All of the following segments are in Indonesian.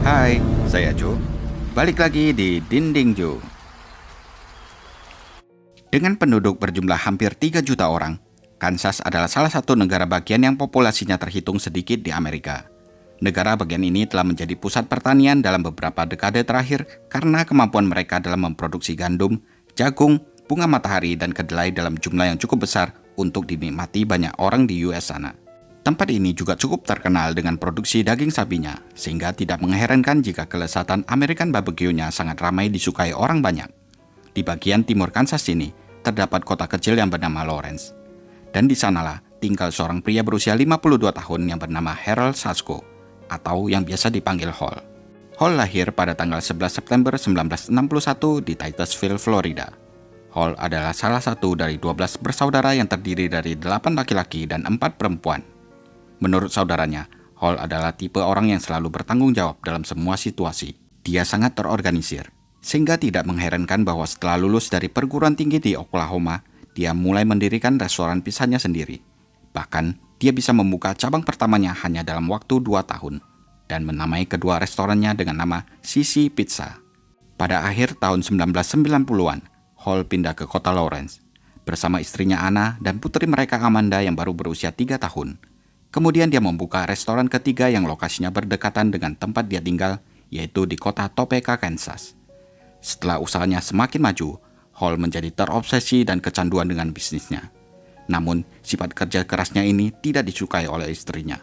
Hai, saya Joe. Balik lagi di Dinding Joe. Dengan penduduk berjumlah hampir 3 juta orang, Kansas adalah salah satu negara bagian yang populasinya terhitung sedikit di Amerika. Negara bagian ini telah menjadi pusat pertanian dalam beberapa dekade terakhir karena kemampuan mereka dalam memproduksi gandum, jagung, bunga matahari, dan kedelai dalam jumlah yang cukup besar untuk dinikmati banyak orang di US sana. Tempat ini juga cukup terkenal dengan produksi daging sapinya, sehingga tidak mengherankan jika kelezatan American barbecue-nya sangat ramai disukai orang banyak. Di bagian timur Kansas ini, terdapat kota kecil yang bernama Lawrence. Dan di sanalah tinggal seorang pria berusia 52 tahun yang bernama Harold Sasko, atau yang biasa dipanggil Hall. Hall lahir pada tanggal 11 September 1961 di Titusville, Florida. Hall adalah salah satu dari 12 bersaudara yang terdiri dari 8 laki-laki dan 4 perempuan. Menurut saudaranya, Hall adalah tipe orang yang selalu bertanggung jawab dalam semua situasi. Dia sangat terorganisir, sehingga tidak mengherankan bahwa setelah lulus dari perguruan tinggi di Oklahoma, dia mulai mendirikan restoran pizzanya sendiri. Bahkan, dia bisa membuka cabang pertamanya hanya dalam waktu 2 tahun, dan menamai kedua restorannya dengan nama Sisi Pizza. Pada akhir tahun 1990-an, Hall pindah ke kota Lawrence, bersama istrinya Anna dan putri mereka Amanda yang baru berusia 3 tahun. Kemudian dia membuka restoran ketiga yang lokasinya berdekatan dengan tempat dia tinggal, yaitu di kota Topeka, Kansas. Setelah usahanya semakin maju, Hall menjadi terobsesi dan kecanduan dengan bisnisnya. Namun, sifat kerja kerasnya ini tidak disukai oleh istrinya.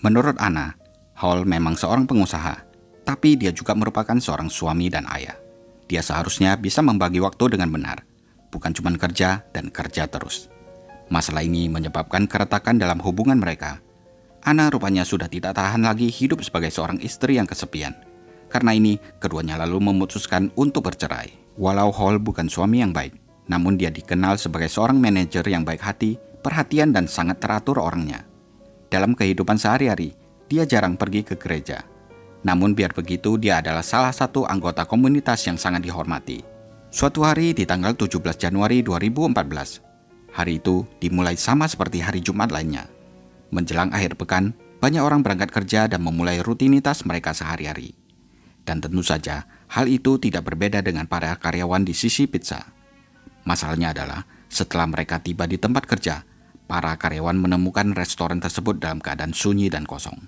Menurut Anna, Hall memang seorang pengusaha, tapi dia juga merupakan seorang suami dan ayah. Dia seharusnya bisa membagi waktu dengan benar, bukan cuma kerja dan kerja terus. Masalah ini menyebabkan keretakan dalam hubungan mereka. Anna rupanya sudah tidak tahan lagi hidup sebagai seorang istri yang kesepian. Karena ini, keduanya lalu memutuskan untuk bercerai. Walau Hall bukan suami yang baik, namun dia dikenal sebagai seorang manajer yang baik hati, perhatian, dan sangat teratur orangnya. Dalam kehidupan sehari-hari, dia jarang pergi ke gereja. Namun biar begitu, dia adalah salah satu anggota komunitas yang sangat dihormati. Suatu hari di tanggal 17 Januari 2014, hari itu dimulai sama seperti hari Jumat lainnya. Menjelang akhir pekan, banyak orang berangkat kerja dan memulai rutinitas mereka sehari-hari. Dan tentu saja, hal itu tidak berbeda dengan para karyawan di Sisi Pizza. Masalahnya adalah, setelah mereka tiba di tempat kerja, para karyawan menemukan restoran tersebut dalam keadaan sunyi dan kosong.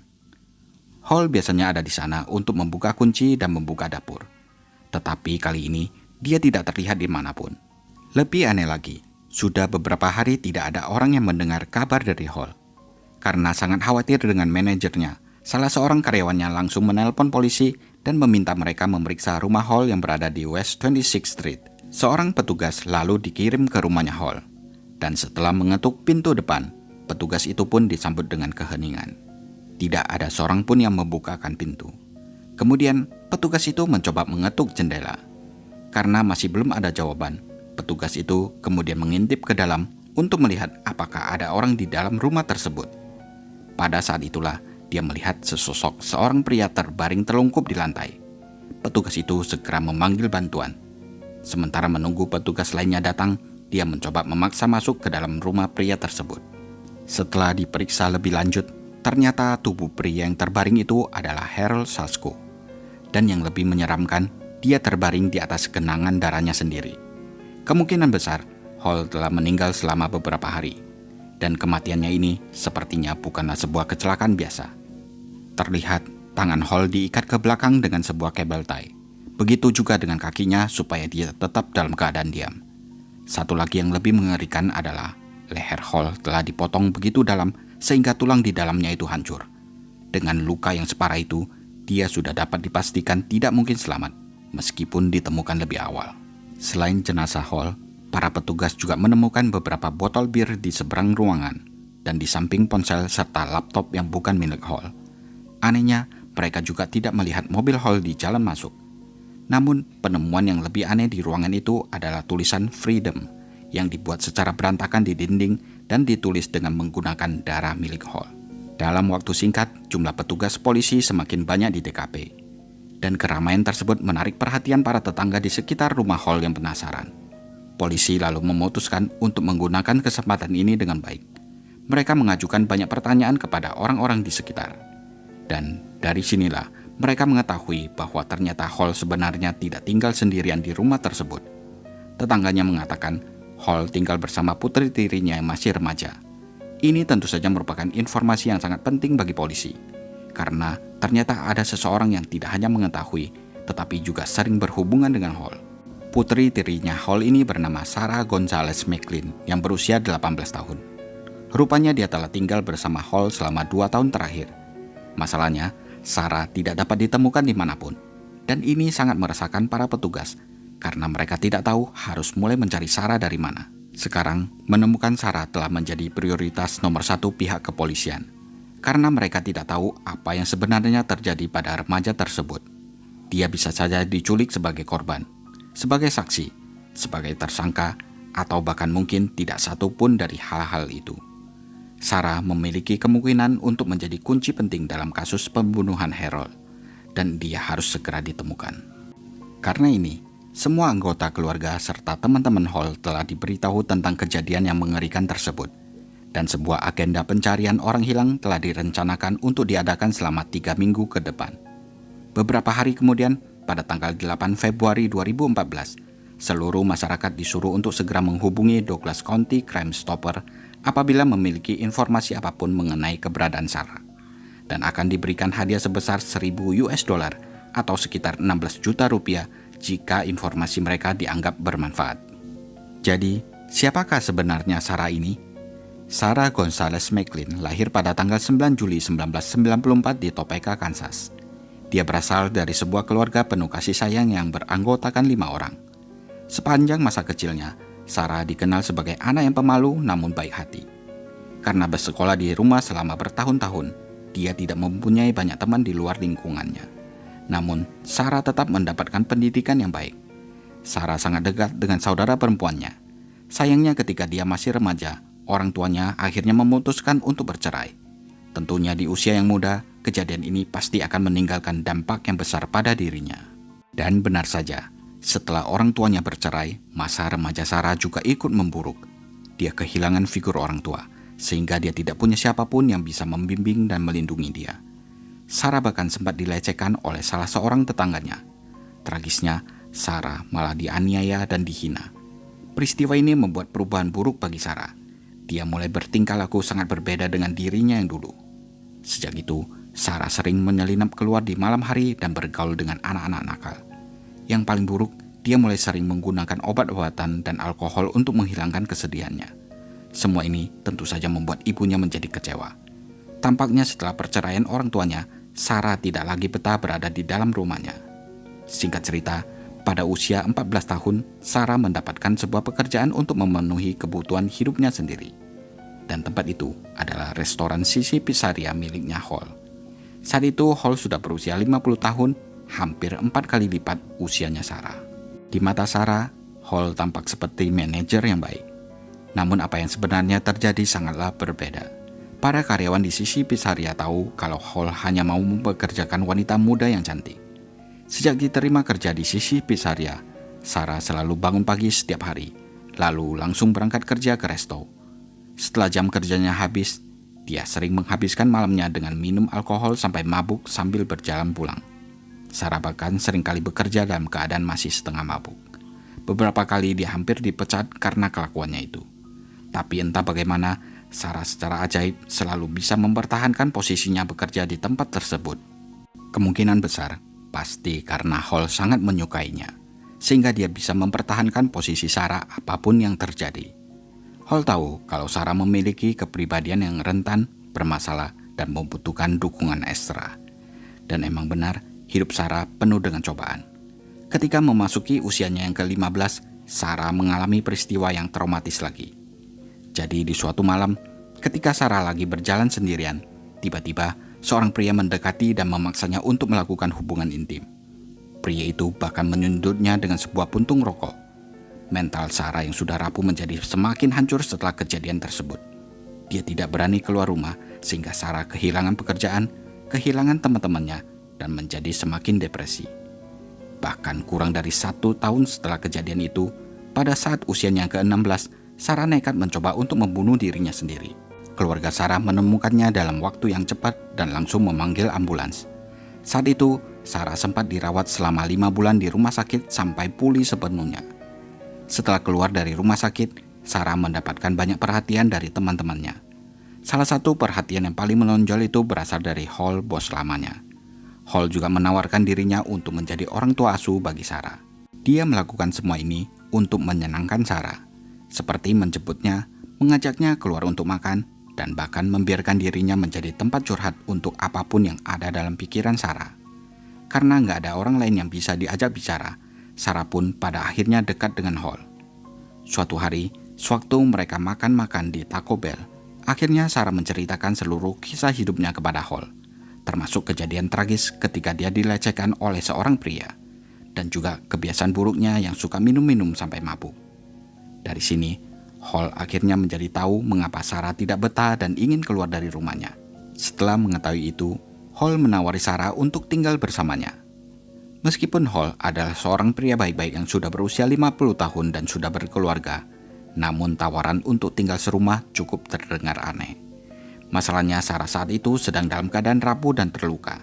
Hall biasanya ada di sana untuk membuka kunci dan membuka dapur. Tetapi kali ini, dia tidak terlihat dimanapun. Lebih aneh lagi, sudah beberapa hari tidak ada orang yang mendengar kabar dari Hall. Karena sangat khawatir dengan manajernya, salah seorang karyawannya langsung menelpon polisi dan meminta mereka memeriksa rumah Hall yang berada di West 26th Street. Seorang petugas lalu dikirim ke rumahnya Hall, dan setelah mengetuk pintu depan, petugas itu pun disambut dengan keheningan. Tidak ada seorang pun yang membukakan pintu. Kemudian, petugas itu mencoba mengetuk jendela. Karena masih belum ada jawaban, petugas itu kemudian mengintip ke dalam untuk melihat apakah ada orang di dalam rumah tersebut. Pada saat itulah, dia melihat sesosok seorang pria terbaring telungkup di lantai. Petugas itu segera memanggil bantuan. Sementara menunggu petugas lainnya datang, dia mencoba memaksa masuk ke dalam rumah pria tersebut. Setelah diperiksa lebih lanjut, ternyata tubuh pria yang terbaring itu adalah Harold Sasko. Dan yang lebih menyeramkan, dia terbaring di atas genangan darahnya sendiri. Kemungkinan besar, Hall telah meninggal selama beberapa hari. Dan kematiannya ini sepertinya bukanlah sebuah kecelakaan biasa. Terlihat, tangan Hall diikat ke belakang dengan sebuah kabel tie. Begitu juga dengan kakinya supaya dia tetap dalam keadaan diam. Satu lagi yang lebih mengerikan adalah leher Hall telah dipotong begitu dalam sehingga tulang di dalamnya itu hancur. Dengan luka yang separah itu, dia sudah dapat dipastikan tidak mungkin selamat meskipun ditemukan lebih awal. Selain jenazah Hall, para petugas juga menemukan beberapa botol bir di seberang ruangan dan di samping ponsel serta laptop yang bukan milik Hall. Anehnya, mereka juga tidak melihat mobil Hall di jalan masuk. Namun, penemuan yang lebih aneh di ruangan itu adalah tulisan Freedom yang dibuat secara berantakan di dinding dan ditulis dengan menggunakan darah milik Hall. Dalam waktu singkat, jumlah petugas polisi semakin banyak di TKP. Dan keramaian tersebut menarik perhatian para tetangga di sekitar rumah Hall yang penasaran. Polisi lalu memutuskan untuk menggunakan kesempatan ini dengan baik. Mereka mengajukan banyak pertanyaan kepada orang-orang di sekitar. Dan dari sinilah Mereka mengetahui bahwa ternyata Hall sebenarnya tidak tinggal sendirian di rumah tersebut. Tetangganya mengatakan Hall tinggal bersama putri tirinya yang masih remaja. Ini tentu saja merupakan informasi yang sangat penting bagi polisi, karena ternyata ada seseorang yang tidak hanya mengetahui, tetapi juga sering berhubungan dengan Hall. Putri tirinya Hall ini bernama Sarah Gonzalez McLean yang berusia 18 tahun. Rupanya dia telah tinggal bersama Hall selama 2 tahun terakhir. Masalahnya, Sarah tidak dapat ditemukan dimanapun. Dan ini sangat meresahkan para petugas, karena mereka tidak tahu harus mulai mencari Sarah dari mana. Sekarang, menemukan Sarah telah menjadi prioritas nomor 1 pihak kepolisian, karena mereka tidak tahu apa yang sebenarnya terjadi pada remaja tersebut. Dia bisa saja diculik sebagai korban, sebagai saksi, sebagai tersangka, atau bahkan mungkin tidak satu pun dari hal-hal itu. Sarah memiliki kemungkinan untuk menjadi kunci penting dalam kasus pembunuhan Harold, dan dia harus segera ditemukan. Karena ini, semua anggota keluarga serta teman-teman Hall telah diberitahu tentang kejadian yang mengerikan tersebut, dan sebuah agenda pencarian orang hilang telah direncanakan untuk diadakan selama 3 minggu ke depan. Beberapa hari kemudian, pada tanggal 8 Februari 2014, seluruh masyarakat disuruh untuk segera menghubungi Douglas County Crime Stopper apabila memiliki informasi apapun mengenai keberadaan Sarah, dan akan diberikan hadiah sebesar $1.000 atau sekitar 16 juta rupiah jika informasi mereka dianggap bermanfaat. Jadi, siapakah sebenarnya Sarah ini? Sarah Gonzalez McLean lahir pada tanggal 9 Juli 1994 di Topeka, Kansas. Dia berasal dari sebuah keluarga penuh kasih sayang yang beranggotakan 5 orang. Sepanjang masa kecilnya, Sarah dikenal sebagai anak yang pemalu namun baik hati. Karena bersekolah di rumah selama bertahun-tahun, dia tidak mempunyai banyak teman di luar lingkungannya. Namun, Sarah tetap mendapatkan pendidikan yang baik. Sarah sangat dekat dengan saudara perempuannya. Sayangnya ketika dia masih remaja, orang tuanya akhirnya memutuskan untuk bercerai. Tentunya di usia yang muda, kejadian ini pasti akan meninggalkan dampak yang besar pada dirinya. Dan benar saja, setelah orang tuanya bercerai, masa remaja Sarah juga ikut memburuk. Dia kehilangan figur orang tua, sehingga dia tidak punya siapapun yang bisa membimbing dan melindungi dia. Sarah bahkan sempat dilecehkan oleh salah seorang tetangganya. Tragisnya, Sarah malah dianiaya dan dihina. Peristiwa ini membuat perubahan buruk bagi Sarah. Dia mulai bertingkah laku sangat berbeda dengan dirinya yang dulu. Sejak itu, Sarah sering menyelinap keluar di malam hari dan bergaul dengan anak-anak nakal. Yang paling buruk, dia mulai sering menggunakan obat-obatan dan alkohol untuk menghilangkan kesedihannya. Semua ini tentu saja membuat ibunya menjadi kecewa. Tampaknya setelah perceraian orang tuanya, Sarah tidak lagi betah berada di dalam rumahnya. Singkat cerita, pada usia 14 tahun, Sarah mendapatkan sebuah pekerjaan untuk memenuhi kebutuhan hidupnya sendiri. Dan tempat itu adalah restoran Sisi Pizzeria miliknya Hall. Saat itu Hall sudah berusia 50 tahun, hampir 4 kali lipat usianya Sarah. Di mata Sarah, Hall tampak seperti manajer yang baik. Namun apa yang sebenarnya terjadi sangatlah berbeda. Para karyawan di Sisi Pizzeria tahu kalau Hall hanya mau mempekerjakan wanita muda yang cantik. Sejak diterima kerja di Sisi Pizzeria, Sarah selalu bangun pagi setiap hari, lalu langsung berangkat kerja ke resto. Setelah jam kerjanya habis, dia sering menghabiskan malamnya dengan minum alkohol sampai mabuk sambil berjalan pulang. Sarah bahkan seringkali bekerja dalam keadaan masih setengah mabuk. Beberapa kali dia hampir dipecat karena kelakuannya itu. Tapi entah bagaimana, Sarah secara ajaib selalu bisa mempertahankan posisinya bekerja di tempat tersebut. Kemungkinan besar, pasti karena Hall sangat menyukainya, sehingga dia bisa mempertahankan posisi Sarah apapun yang terjadi. Hall tahu kalau Sarah memiliki kepribadian yang rentan, bermasalah, dan membutuhkan dukungan ekstra. Dan emang benar, hidup Sarah penuh dengan cobaan. Ketika memasuki usianya yang ke-15, Sarah mengalami peristiwa yang traumatis lagi. Jadi di suatu malam, ketika Sarah lagi berjalan sendirian, tiba-tiba seorang pria mendekati dan memaksanya untuk melakukan hubungan intim. Pria itu bahkan menyundutnya dengan sebuah puntung rokok. Mental Sarah yang sudah rapuh menjadi semakin hancur setelah kejadian tersebut. Dia tidak berani keluar rumah sehingga Sarah kehilangan pekerjaan, kehilangan teman-temannya, dan menjadi semakin depresi. Bahkan kurang dari 1 tahun setelah kejadian itu, pada saat usianya ke-16, Sarah nekat mencoba untuk membunuh dirinya sendiri. Keluarga Sarah menemukannya dalam waktu yang cepat dan langsung memanggil ambulans. Saat itu, Sarah sempat dirawat selama 5 bulan di rumah sakit sampai pulih sepenuhnya. Setelah keluar dari rumah sakit, Sarah mendapatkan banyak perhatian dari teman-temannya. Salah satu perhatian yang paling menonjol itu berasal dari Hall, bos lamanya. Hall juga menawarkan dirinya untuk menjadi orang tua asuh bagi Sarah. Dia melakukan semua ini untuk menyenangkan Sarah, seperti menjemputnya, mengajaknya keluar untuk makan, dan bahkan membiarkan dirinya menjadi tempat curhat untuk apapun yang ada dalam pikiran Sarah. Karena nggak ada orang lain yang bisa diajak bicara, Sarah pun pada akhirnya dekat dengan Hall. Suatu hari, sewaktu mereka makan-makan di Taco Bell, akhirnya Sarah menceritakan seluruh kisah hidupnya kepada Hall, termasuk kejadian tragis ketika dia dilecehkan oleh seorang pria, dan juga kebiasaan buruknya yang suka minum-minum sampai mabuk. Dari sini, Hall akhirnya menjadi tahu mengapa Sarah tidak betah dan ingin keluar dari rumahnya. Setelah mengetahui itu, Hall menawari Sarah untuk tinggal bersamanya. Meskipun Hall adalah seorang pria baik-baik yang sudah berusia 50 tahun dan sudah berkeluarga, namun tawaran untuk tinggal serumah cukup terdengar aneh. Masalahnya Sarah saat itu sedang dalam keadaan rapuh dan terluka,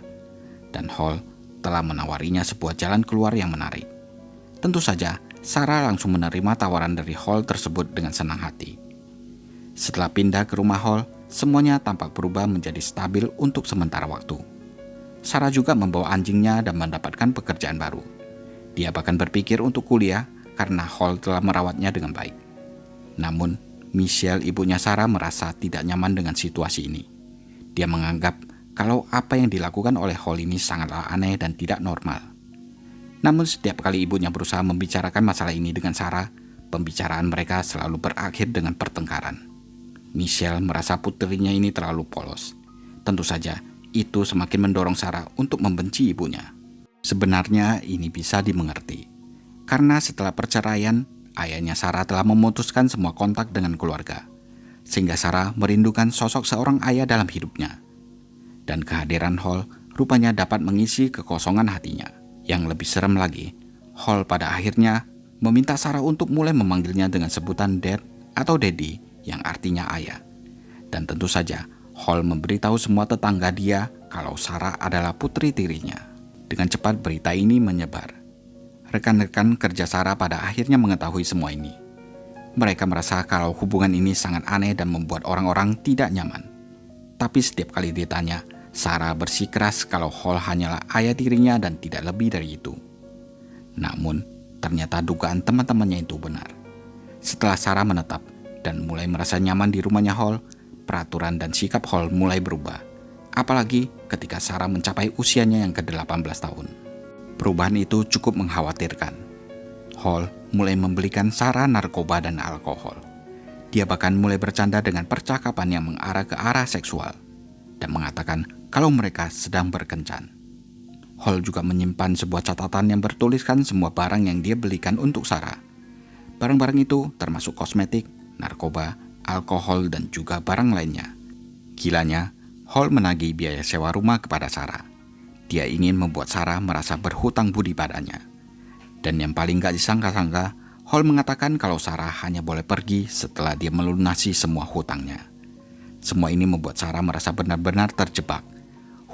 dan Hall telah menawarinya sebuah jalan keluar yang menarik. Tentu saja, Sarah langsung menerima tawaran dari Hall tersebut dengan senang hati. Setelah pindah ke rumah Hall, semuanya tampak berubah menjadi stabil untuk sementara waktu. Sarah juga membawa anjingnya dan mendapatkan pekerjaan baru. Dia bahkan berpikir untuk kuliah karena Hall telah merawatnya dengan baik. Namun, Michelle, ibunya Sarah, merasa tidak nyaman dengan situasi ini. Dia menganggap kalau apa yang dilakukan oleh Hall ini sangatlah aneh dan tidak normal. Namun setiap kali ibunya berusaha membicarakan masalah ini dengan Sarah, pembicaraan mereka selalu berakhir dengan pertengkaran. Michelle merasa putrinya ini terlalu polos. Tentu saja, itu semakin mendorong Sarah untuk membenci ibunya. Sebenarnya ini bisa dimengerti, karena setelah perceraian, ayahnya Sarah telah memutuskan semua kontak dengan keluarga, sehingga Sarah merindukan sosok seorang ayah dalam hidupnya. Dan kehadiran Hall rupanya dapat mengisi kekosongan hatinya. Yang lebih serem lagi, Hall pada akhirnya meminta Sarah untuk mulai memanggilnya dengan sebutan Dad atau Daddy yang artinya ayah. Dan tentu saja, Hall memberitahu semua tetangga dia kalau Sarah adalah putri tirinya. Dengan cepat berita ini menyebar. Rekan-rekan kerja Sarah pada akhirnya mengetahui semua ini. Mereka merasa kalau hubungan ini sangat aneh dan membuat orang-orang tidak nyaman. Tapi setiap kali ditanya, Sarah bersikeras kalau Hall hanyalah ayah tirinya dan tidak lebih dari itu. Namun, ternyata dugaan teman-temannya itu benar. Setelah Sarah menetap dan mulai merasa nyaman di rumahnya Hall, peraturan dan sikap Hall mulai berubah. Apalagi ketika Sarah mencapai usianya yang ke-18 tahun. Perubahan itu cukup mengkhawatirkan. Hall mulai membelikan Sarah narkoba dan alkohol. Dia bahkan mulai bercanda dengan percakapan yang mengarah ke arah seksual dan mengatakan kalau mereka sedang berkencan. Hall juga menyimpan sebuah catatan yang bertuliskan semua barang yang dia belikan untuk Sarah. Barang-barang itu termasuk kosmetik, narkoba, alkohol, dan juga barang lainnya. Gilanya, Hall menagih biaya sewa rumah kepada Sarah. Dia ingin membuat Sarah merasa berhutang budi padanya. Dan yang paling gak disangka-sangka, Hall mengatakan kalau Sarah hanya boleh pergi setelah dia melunasi semua hutangnya. Semua ini membuat Sarah merasa benar-benar terjebak.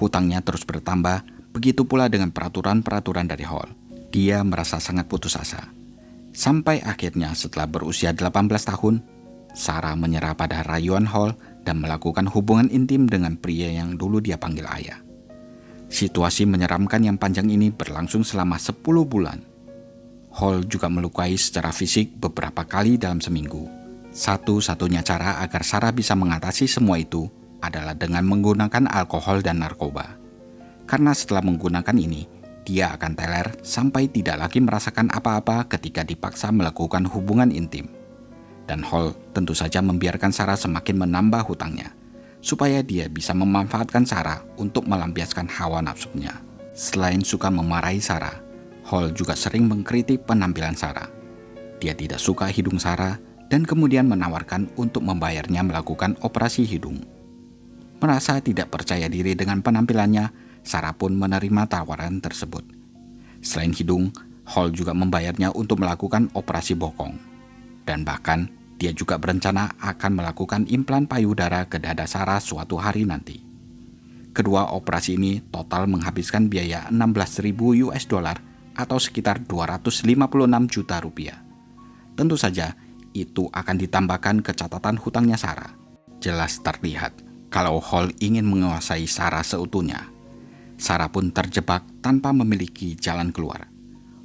Hutangnya terus bertambah, begitu pula dengan peraturan-peraturan dari Hall. Dia merasa sangat putus asa. Sampai akhirnya setelah berusia 18 tahun, Sarah menyerah pada rayuan Hall dan melakukan hubungan intim dengan pria yang dulu dia panggil ayah. Situasi menyeramkan yang panjang ini berlangsung selama 10 bulan. Hall juga melukai secara fisik beberapa kali dalam seminggu. Satu-satunya cara agar Sarah bisa mengatasi semua itu adalah dengan menggunakan alkohol dan narkoba. Karena setelah menggunakan ini, dia akan teler sampai tidak lagi merasakan apa-apa ketika dipaksa melakukan hubungan intim. Dan Hall tentu saja membiarkan Sarah semakin menambah hutangnya, supaya dia bisa memanfaatkan Sarah untuk melampiaskan hawa nafsunya. Selain suka memarahi Sarah, Hall juga sering mengkritik penampilan Sarah. Dia tidak suka hidung Sarah dan kemudian menawarkan untuk membayarnya melakukan operasi hidung. Merasa tidak percaya diri dengan penampilannya, Sarah pun menerima tawaran tersebut. Selain hidung, Hall juga membayarnya untuk melakukan operasi bokong. Dan bahkan, dia juga berencana akan melakukan implan payudara ke dada Sarah suatu hari nanti. Kedua operasi ini total menghabiskan biaya 16.000 US dollar atau sekitar 256 juta rupiah. Tentu saja, itu akan ditambahkan ke catatan hutangnya Sarah. Jelas terlihat kalau Hall ingin menguasai Sarah seutuhnya. Sarah pun terjebak tanpa memiliki jalan keluar.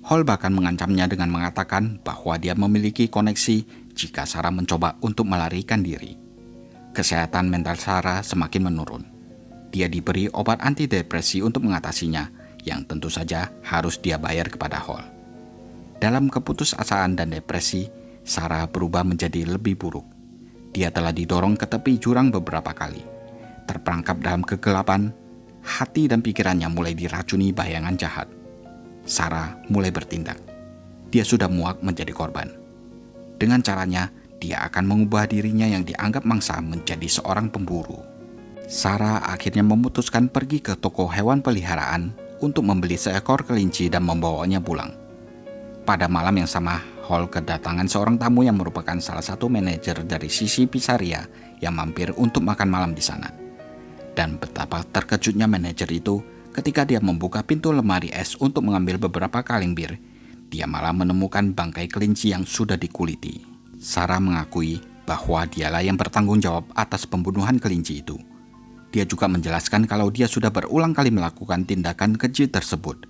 Hall bahkan mengancamnya dengan mengatakan bahwa dia memiliki koneksi jika Sarah mencoba untuk melarikan diri. Kesehatan mental Sarah semakin menurun. Dia diberi obat antidepresi untuk mengatasinya, yang tentu saja harus dia bayar kepada Hall. Dalam keputusasaan dan depresi, Sarah berubah menjadi lebih buruk. Dia telah didorong ke tepi jurang beberapa kali. Terperangkap dalam kegelapan, hati dan pikirannya mulai diracuni bayangan jahat. Sarah mulai bertindak. Dia sudah muak menjadi korban. Dengan caranya, dia akan mengubah dirinya yang dianggap mangsa menjadi seorang pemburu. Sarah akhirnya memutuskan pergi ke toko hewan peliharaan untuk membeli seekor kelinci dan membawanya pulang. Pada malam yang sama, Hall kedatangan seorang tamu yang merupakan salah satu manajer dari Sisi Pizzeria yang mampir untuk makan malam di sana. Dan betapa terkejutnya manajer itu ketika dia membuka pintu lemari es untuk mengambil beberapa kaleng bir. Dia malah menemukan bangkai kelinci yang sudah dikuliti. Sarah mengakui bahwa dialah yang bertanggung jawab atas pembunuhan kelinci itu. Dia juga menjelaskan kalau dia sudah berulang kali melakukan tindakan keji tersebut.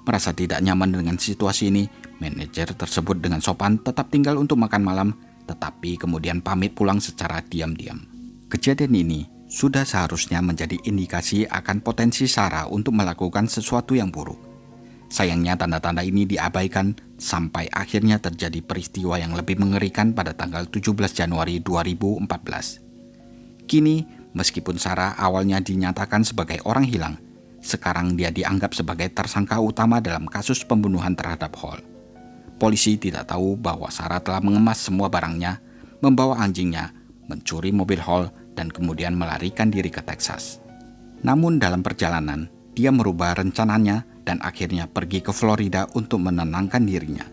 Merasa tidak nyaman dengan situasi ini, manajer tersebut dengan sopan tetap tinggal untuk makan malam, tetapi kemudian pamit pulang secara diam-diam. Kejadian ini sudah seharusnya menjadi indikasi akan potensi Sarah untuk melakukan sesuatu yang buruk. Sayangnya tanda-tanda ini diabaikan sampai akhirnya terjadi peristiwa yang lebih mengerikan pada tanggal 17 Januari 2014. Kini, meskipun Sarah awalnya dinyatakan sebagai orang hilang, sekarang dia dianggap sebagai tersangka utama dalam kasus pembunuhan terhadap Hall. Polisi tidak tahu bahwa Sarah telah mengemas semua barangnya, membawa anjingnya, mencuri mobil Hall, dan kemudian melarikan diri ke Texas. Namun dalam perjalanan, dia merubah rencananya dan akhirnya pergi ke Florida untuk menenangkan dirinya.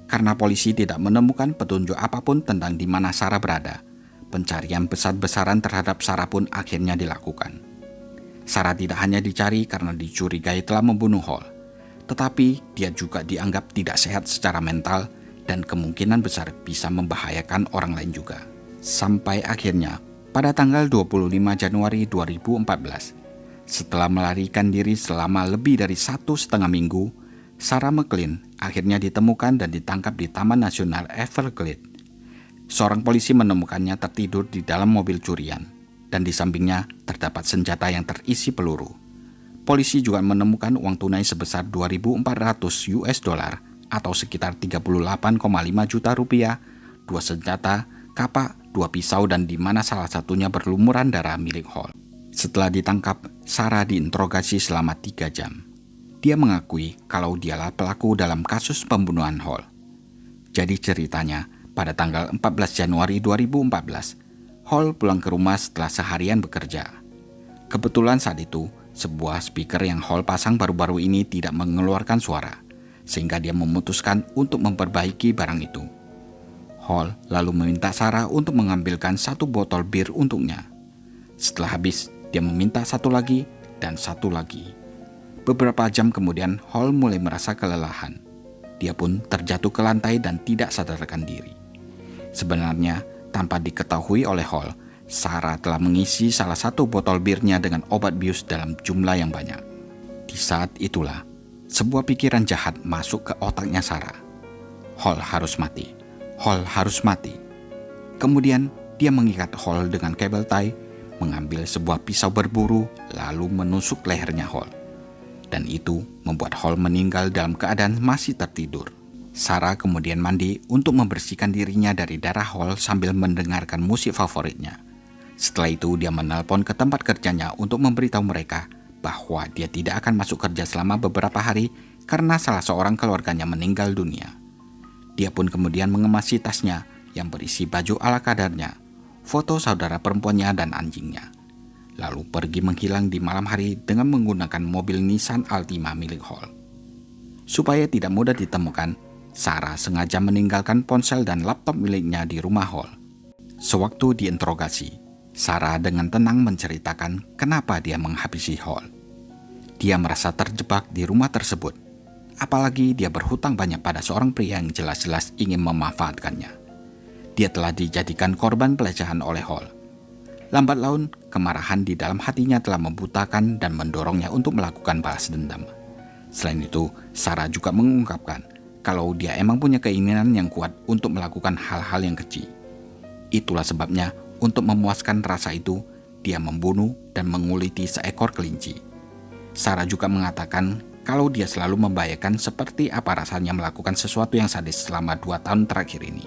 Karena polisi tidak menemukan petunjuk apapun tentang di mana Sarah berada, pencarian besar-besaran terhadap Sarah pun akhirnya dilakukan. Sarah tidak hanya dicari karena dicurigai telah membunuh Hall, tetapi dia juga dianggap tidak sehat secara mental dan kemungkinan besar bisa membahayakan orang lain juga. Sampai akhirnya, pada tanggal 25 Januari 2014, setelah melarikan diri selama lebih dari 1,5 minggu, Sarah McLean akhirnya ditemukan dan ditangkap di Taman Nasional Everglades. Seorang polisi menemukannya tertidur di dalam mobil curian, dan di sampingnya terdapat senjata yang terisi peluru. Polisi juga menemukan uang tunai sebesar 2.400 US dollar atau sekitar 38,5 juta rupiah, 2 senjata, kapak, 2 pisau, dan di mana salah satunya berlumuran darah milik Hall. Setelah ditangkap, Sarah diinterogasi selama 3 jam. Dia mengakui kalau dialah pelaku dalam kasus pembunuhan Hall. Jadi ceritanya, pada tanggal 14 Januari 2014, Hall pulang ke rumah setelah seharian bekerja. Kebetulan saat itu, sebuah speaker yang Hall pasang baru-baru ini tidak mengeluarkan suara, sehingga dia memutuskan untuk memperbaiki barang itu. Hall lalu meminta Sarah untuk mengambilkan 1 botol bir untuknya. Setelah habis, dia meminta 1 lagi dan 1 lagi. Beberapa jam kemudian, Hall mulai merasa kelelahan. Dia pun terjatuh ke lantai dan tidak sadarkan diri. Sebenarnya, tanpa diketahui oleh Hall, Sarah telah mengisi salah 1 botol birnya dengan obat bius dalam jumlah yang banyak. Di saat itulah, sebuah pikiran jahat masuk ke otaknya Sarah. Hall harus mati. Hall harus mati. Kemudian, dia mengikat Hall dengan kabel tie, mengambil sebuah pisau berburu, lalu menusuk lehernya Hall. Dan itu membuat Hall meninggal dalam keadaan masih tertidur. Sarah kemudian mandi untuk membersihkan dirinya dari darah Hall sambil mendengarkan musik favoritnya. Setelah itu dia menelpon ke tempat kerjanya untuk memberitahu mereka bahwa dia tidak akan masuk kerja selama beberapa hari karena salah seorang keluarganya meninggal dunia. Dia pun kemudian mengemasi tasnya yang berisi baju ala kadarnya, foto saudara perempuannya dan anjingnya. Lalu pergi menghilang di malam hari dengan menggunakan mobil Nissan Altima milik Hall. Supaya tidak mudah ditemukan, Sarah sengaja meninggalkan ponsel dan laptop miliknya di rumah Hall. Sewaktu diinterogasi, Sarah dengan tenang menceritakan kenapa dia menghabisi Hall. Dia merasa terjebak di rumah tersebut, apalagi dia berhutang banyak pada seorang pria yang jelas-jelas ingin memanfaatkannya. Dia telah dijadikan korban pelecehan oleh Hall. Lambat laun, kemarahan di dalam hatinya telah membutakan dan mendorongnya untuk melakukan balas dendam. Selain itu, Sarah juga mengungkapkan kalau dia emang punya keinginan yang kuat untuk melakukan hal-hal yang keji. Itulah sebabnya, untuk memuaskan rasa itu, dia membunuh dan menguliti seekor kelinci. Sarah juga mengatakan kalau dia selalu membayangkan seperti apa rasanya melakukan sesuatu yang sadis selama 2 tahun terakhir ini.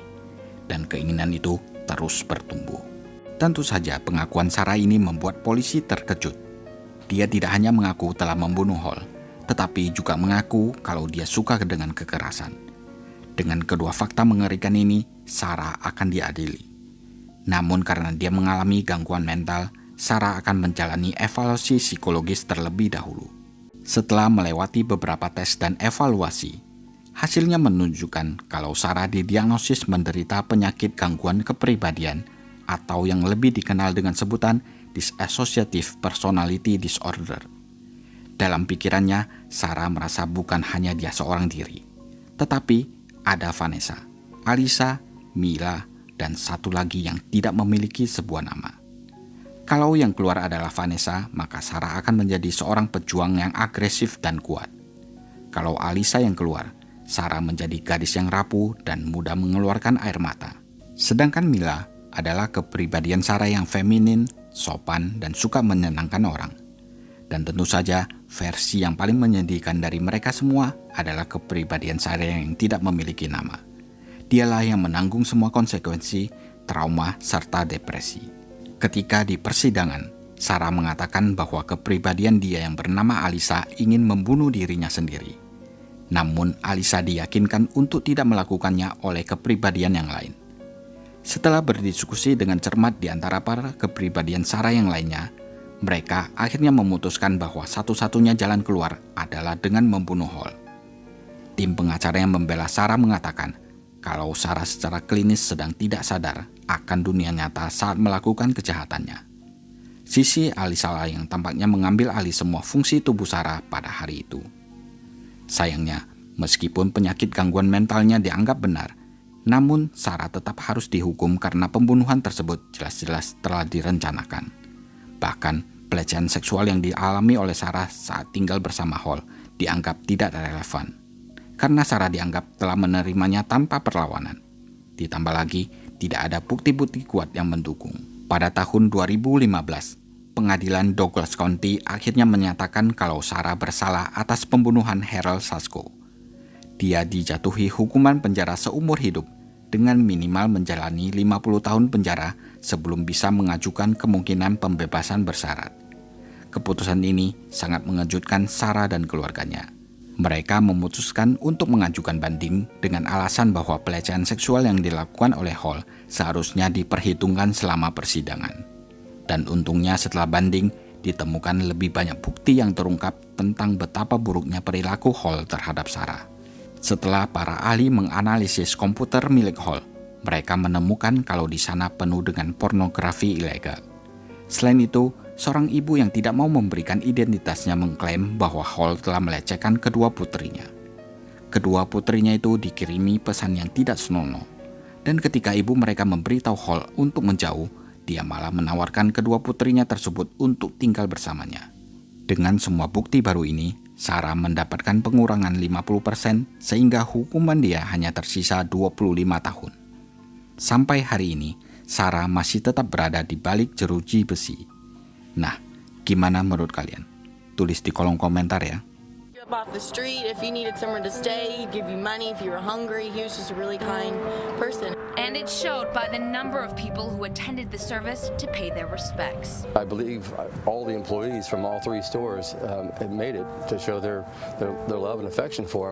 Dan keinginan itu terus bertumbuh. Tentu saja pengakuan Sarah ini membuat polisi terkejut. Dia tidak hanya mengaku telah membunuh Hall, tetapi juga mengaku kalau dia suka dengan kekerasan. Dengan kedua fakta mengerikan ini, Sarah akan diadili. Namun karena dia mengalami gangguan mental, Sarah akan menjalani evaluasi psikologis terlebih dahulu. Setelah melewati beberapa tes dan evaluasi, hasilnya menunjukkan kalau Sarah didiagnosis menderita penyakit gangguan kepribadian atau yang lebih dikenal dengan sebutan Dissociative Personality Disorder. Dalam pikirannya, Sarah merasa bukan hanya dia seorang diri, tetapi ada Vanessa, Alisa, Mila, dan satu lagi yang tidak memiliki sebuah nama. Kalau yang keluar adalah Vanessa, maka Sarah akan menjadi seorang pejuang yang agresif dan kuat. Kalau Alisa yang keluar, Sarah menjadi gadis yang rapuh dan mudah mengeluarkan air mata. Sedangkan Mila adalah kepribadian Sarah yang feminin, sopan, dan suka menyenangkan orang. Dan tentu saja, versi yang paling menyedihkan dari mereka semua adalah kepribadian Sarah yang tidak memiliki nama. Dialah yang menanggung semua konsekuensi, trauma, serta depresi. Ketika di persidangan, Sarah mengatakan bahwa kepribadian dia yang bernama Alisa ingin membunuh dirinya sendiri. Namun Alisa diyakinkan untuk tidak melakukannya oleh kepribadian yang lain. Setelah berdiskusi dengan cermat di antara para kepribadian Sarah yang lainnya, mereka akhirnya memutuskan bahwa satu-satunya jalan keluar adalah dengan membunuh Hall. Tim pengacara yang membela Sarah mengatakan kalau Sarah secara klinis sedang tidak sadar akan dunia nyata saat melakukan kejahatannya. Sisi Alisa yang tampaknya mengambil alih semua fungsi tubuh Sarah pada hari itu. Sayangnya, meskipun penyakit gangguan mentalnya dianggap benar, namun Sarah tetap harus dihukum karena pembunuhan tersebut jelas-jelas telah direncanakan. Bahkan, pelecehan seksual yang dialami oleh Sarah saat tinggal bersama Hall dianggap tidak relevan, karena Sarah dianggap telah menerimanya tanpa perlawanan. Ditambah lagi, tidak ada bukti-bukti kuat yang mendukung. Pada tahun 2015, pengadilan Douglas County akhirnya menyatakan kalau Sarah bersalah atas pembunuhan Harold Sasko. Dia dijatuhi hukuman penjara seumur hidup dengan minimal menjalani 50 tahun penjara sebelum bisa mengajukan kemungkinan pembebasan bersyarat. Keputusan ini sangat mengejutkan Sarah dan keluarganya. Mereka memutuskan untuk mengajukan banding dengan alasan bahwa pelecehan seksual yang dilakukan oleh Hall seharusnya diperhitungkan selama persidangan. Dan untungnya setelah banding, ditemukan lebih banyak bukti yang terungkap tentang betapa buruknya perilaku Hall terhadap Sarah. Setelah para ahli menganalisis komputer milik Hall, mereka menemukan kalau di sana penuh dengan pornografi ilegal. Selain itu, seorang ibu yang tidak mau memberikan identitasnya mengklaim bahwa Hall telah melecehkan kedua putrinya. Kedua putrinya itu dikirimi pesan yang tidak senonoh, dan ketika ibu mereka memberitahu Hall untuk menjauh, dia malah menawarkan kedua putrinya tersebut untuk tinggal bersamanya. Dengan semua bukti baru ini, Sarah mendapatkan pengurangan 50% sehingga hukuman dia hanya tersisa 25 tahun. Sampai hari ini, Sarah masih tetap berada di balik jeruji besi. Nah, gimana menurut kalian? Tulis di kolom komentar ya. Off the street, if you needed somewhere to stay, he'd give you money. If you were hungry, he was just a really kind person. And it showed by the number of people who attended the service to pay their respects. I believe all the employees from all 3 stores have made it to show their love and affection for him.